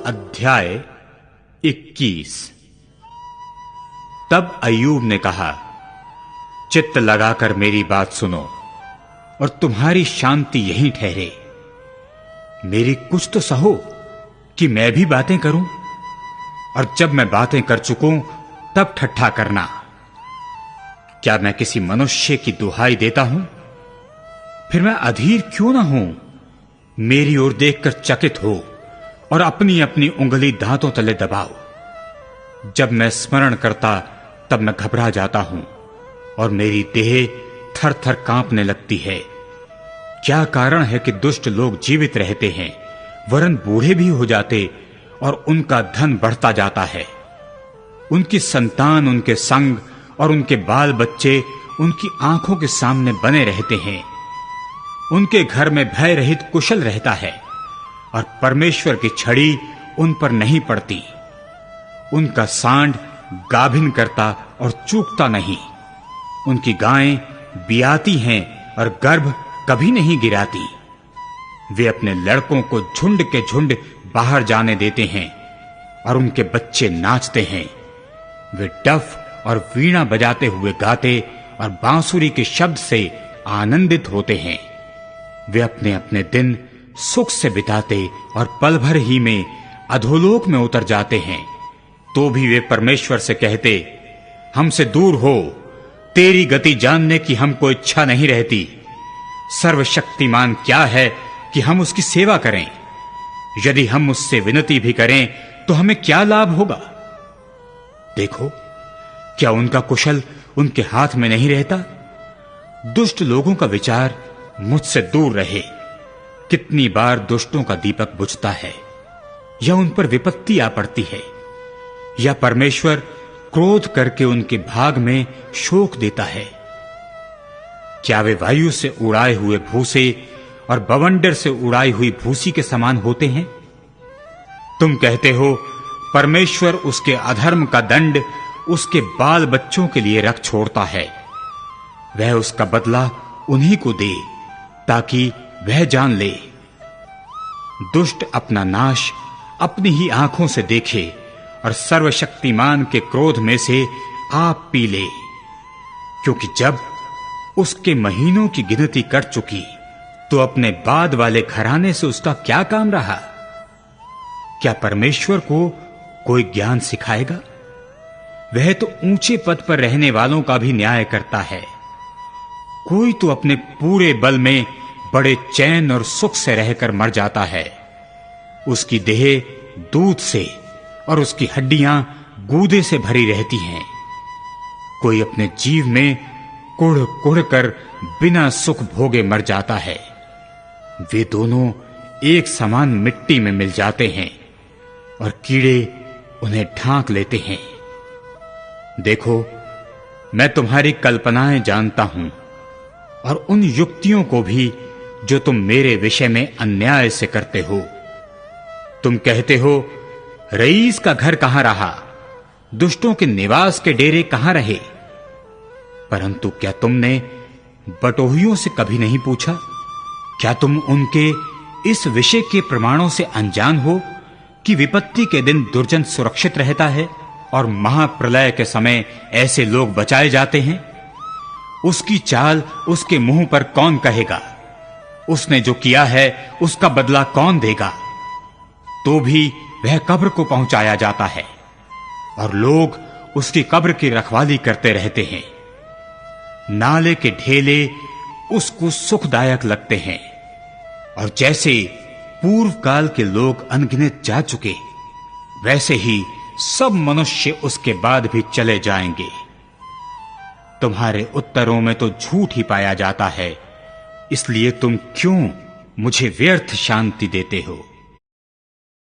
अध्याय 21। तब अय्यूब ने कहा, चित्त लगाकर मेरी बात सुनो और तुम्हारी शांति यहीं ठहरे। मेरी कुछ तो सहो कि मैं भी बातें करूं, और जब मैं बातें कर चुकूं तब ठट्ठा करना। क्या मैं किसी मनुष्य की दुहाई देता हूं? फिर मैं अधीर क्यों ना हूं? मेरी ओर देखकर चकित हो और अपनी अपनी उंगली दांतों तले दबाओ। जब मैं स्मरण करता तब मैं घबरा जाता हूं और मेरी देह थर थर कांपने लगती है। क्या कारण है कि दुष्ट लोग जीवित रहते हैं, वरन बूढ़े भी हो जाते और उनका धन बढ़ता जाता है। उनकी संतान उनके संग और उनके बाल बच्चे उनकी आंखों के सामने बने रहते हैं। उनके घर में भय रहित कुशल रहता है और परमेश्वर की छड़ी उन पर नहीं पड़ती। उनका सांड गाभिन करता और चूकता नहीं। उनकी गायें बियाती हैं और गर्भ कभी नहीं गिराती। वे अपने लड़कों को झुंड के झुंड बाहर जाने देते हैं और उनके बच्चे नाचते हैं। वे डफ और वीणा बजाते हुए गाते और बांसुरी के शब्द से आनंदित होते हैं। वे अपने अपने दिन सुख से बिताते और पल भर ही में अधोलोक में उतर जाते हैं। तो भी वे परमेश्वर से कहते, हमसे दूर हो, तेरी गति जानने की हमको इच्छा नहीं रहती। सर्वशक्तिमान क्या है कि हम उसकी सेवा करें? यदि हम उससे विनती भी करें तो हमें क्या लाभ होगा? देखो, क्या उनका कुशल उनके हाथ में नहीं रहता? दुष्ट लोगों का विचार मुझसे दूर रहे। कितनी बार दुष्टों का दीपक बुझता है या उन पर विपत्ति आ पड़ती है, या परमेश्वर क्रोध करके उनके भाग में शोक देता है। क्या वे वायु से उड़ाए हुए भूसे और बवंडर से उड़ाई हुई भूसी के समान होते हैं? तुम कहते हो, परमेश्वर उसके अधर्म का दंड उसके बाल बच्चों के लिए रख छोड़ता है। वह उसका बदला उन्हीं को दे ताकि वह जान ले। दुष्ट अपना नाश अपनी ही आंखों से देखे और सर्वशक्तिमान के क्रोध में से आप पी ले। क्योंकि जब उसके महीनों की गिनती कर चुकी तो अपने बाद वाले घराने से उसका क्या काम रहा? क्या परमेश्वर को कोई ज्ञान सिखाएगा? वह तो ऊंचे पद पर रहने वालों का भी न्याय करता है। कोई तो अपने पूरे बल में बड़े चैन और सुख से रहकर मर जाता है। उसकी देह दूध से और उसकी हड्डियां गूदे से भरी रहती हैं। कोई अपने जीव में कुढ़ कुढ़ कर बिना सुख भोगे मर जाता है। वे दोनों एक समान मिट्टी में मिल जाते हैं और कीड़े उन्हें ढांक लेते हैं। देखो, मैं तुम्हारी कल्पनाएं जानता हूं और उन युक्तियों को भी जो तुम मेरे विषय में अन्याय से करते हो। तुम कहते हो, रईस का घर कहां रहा? दुष्टों के निवास के डेरे कहां रहे? परंतु क्या तुमने बटोहियों से कभी नहीं पूछा? क्या तुम उनके इस विषय के प्रमाणों से अनजान हो कि विपत्ति के दिन दुर्जन सुरक्षित रहता है और महाप्रलय के समय ऐसे लोग बचाए जाते हैं? उसकी चाल उसके मुंह पर कौन कहेगा? उसने जो किया है उसका बदला कौन देगा? तो भी वह कब्र को पहुंचाया जाता है और लोग उसकी कब्र की रखवाली करते रहते हैं। नाले के ढेले उसको सुखदायक लगते हैं और जैसे पूर्व काल के लोग अनगिनत जा चुके, वैसे ही सब मनुष्य उसके बाद भी चले जाएंगे। तुम्हारे उत्तरों में तो झूठ ही पाया जाता है, इसलिए तुम क्यों मुझे व्यर्थ शांति देते हो?